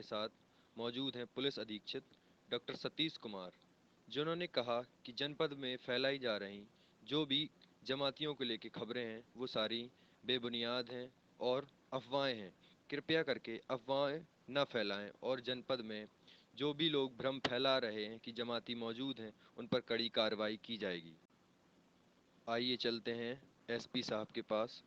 हमारे साथ मौजूद हैं पुलिस अधीक्षक डॉक्टर सतीश कुमार, जिन्होंने कहा कि जनपद में फैलाई जा रही जो भी जमातियों को लेकर खबरें हैं वो सारी बेबुनियाद हैं और अफवाहें हैं। कृपया करके अफवाहें न फैलाएं और जनपद में जो भी लोग भ्रम फैला रहे हैं कि जमाती मौजूद हैं उन पर कड़ी कार्रवाई की जाएगी। आइए चलते हैं एसपी साहब के पास।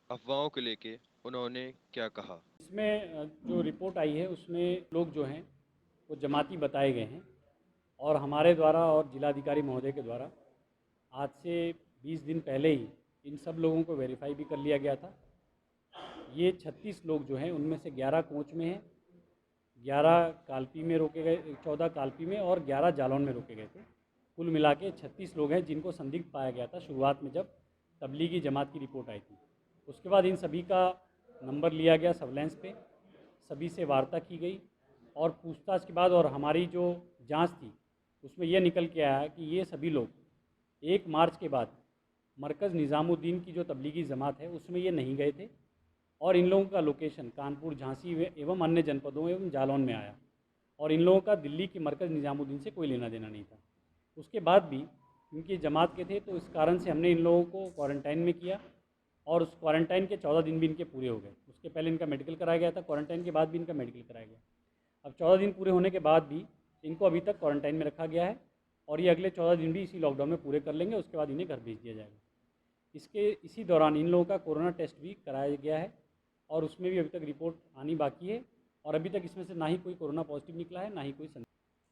अफवाहों को लेके उन्होंने क्या कहा। इसमें जो रिपोर्ट आई है उसमें लोग जो हैं वो जमाती बताए गए हैं और हमारे द्वारा और जिलाधिकारी महोदय के द्वारा आज से 20 दिन पहले ही इन सब लोगों को वेरीफाई भी कर लिया गया था। ये 36 लोग जो हैं उनमें से 11 कोच में हैं, 11 कालपी में रोके गए, 14 कालपी में और 11 जालौन में रोके गए थे। कुल मिला के 36 लोग हैं जिनको संदिग्ध पाया गया था शुरुआत में जब तबलीगी जमात की रिपोर्ट आई थी। उसके बाद इन सभी का नंबर लिया गया सर्वेलेंस पे, सभी से वार्ता की गई और पूछताछ के बाद और हमारी जो जांच थी उसमें यह निकल के आया कि ये सभी लोग 1 मार्च के बाद मरकज़ निज़ामुद्दीन की जो तबलीगी जमात है उसमें ये नहीं गए थे और इन लोगों का लोकेशन कानपुर, झांसी एवं अन्य जनपदों एवं जालौन में आया और इन लोगों का दिल्ली के मरकज़ निज़ामुद्दीन से कोई लेना देना नहीं था। उसके बाद भी क्योंकि जमात के थे तो इस कारण से हमने इन लोगों को क्वारंटाइन में किया और उस क्वारंटाइन के 14 दिन भी इनके पूरे हो गए। उसके पहले इनका मेडिकल कराया गया था, क्वारंटाइन के बाद भी इनका मेडिकल कराया गया। अब 14 दिन पूरे होने के बाद भी इनको अभी तक क्वारंटाइन में रखा गया है और ये अगले 14 दिन भी इसी लॉकडाउन में पूरे कर लेंगे, उसके बाद इन्हें घर भेज दिया जाएगा। इसी दौरान इन लोगों का कोरोना टेस्ट भी कराया गया है और उसमें भी अभी तक रिपोर्ट आनी बाकी है और अभी तक इसमें से ना ही कोई कोरोना पॉजिटिव निकला है, ना ही कोई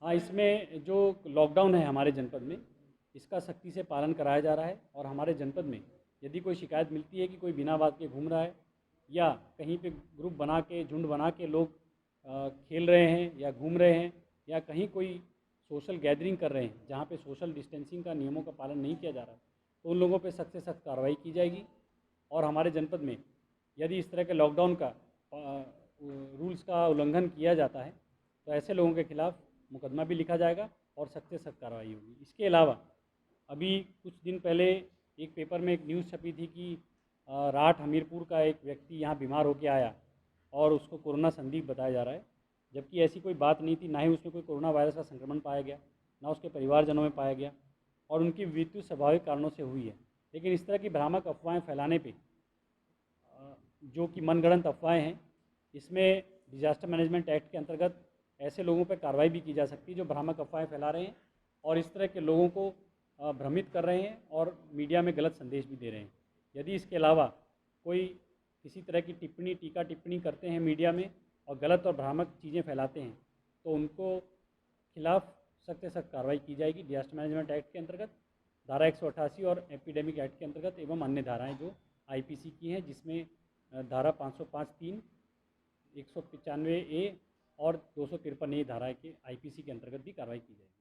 हाँ, इसमें जो लॉकडाउन है हमारे जनपद में इसका सख्ती से पालन कराया जा रहा है और हमारे जनपद में यदि कोई शिकायत मिलती है कि कोई बिना बात के घूम रहा है या कहीं पे ग्रुप बना के, झुंड बना के लोग खेल रहे हैं या घूम रहे हैं या कहीं कोई सोशल गैदरिंग कर रहे हैं जहाँ पे सोशल डिस्टेंसिंग का नियमों का पालन नहीं किया जा रहा, तो उन लोगों पे सख्त से सख्त कार्रवाई की जाएगी। और हमारे जनपद में यदि इस तरह के लॉकडाउन का रूल्स का उल्लंघन किया जाता है तो ऐसे लोगों के खिलाफ़ मुकदमा भी लिखा जाएगा और सख्त से सख्त कार्रवाई होगी। इसके अलावा अभी कुछ दिन पहले एक पेपर में एक न्यूज़ छपी थी कि राठ हमीरपुर का एक व्यक्ति यहाँ बीमार होकर आया और उसको कोरोना संदिग्ध बताया जा रहा है, जबकि ऐसी कोई बात नहीं थी। ना ही उसमें कोई कोरोना वायरस का संक्रमण पाया गया, ना उसके परिवारजनों में पाया गया और उनकी मृत्यु स्वाभाविक कारणों से हुई है। लेकिन इस तरह की भ्रामक अफवाहें फैलाने पे जो कि मनगढ़ंत अफवाहें हैं, इसमें डिजास्टर मैनेजमेंट एक्ट के अंतर्गत ऐसे लोगों पर कार्रवाई भी की जा सकती है जो भ्रामक अफवाहें फैला रहे हैं और इस तरह के लोगों को भ्रमित कर रहे हैं और मीडिया में गलत संदेश भी दे रहे हैं। यदि इसके अलावा कोई किसी तरह की टिप्पणी, टीका टिप्पणी करते हैं मीडिया में और गलत और भ्रामक चीज़ें फैलाते हैं तो उनको खिलाफ़ सख्त से सख्त कार्रवाई की जाएगी डिजास्टर मैनेजमेंट एक्ट के अंतर्गत, धारा 188 और एपिडेमिक एक्ट के अंतर्गत एवं अन्य धाराएं जो आईपीसी की हैं, जिसमें धारा 505(3), 195A और 253A धारा के आईपीसी के अंतर्गत भी कार्रवाई की जाएगी।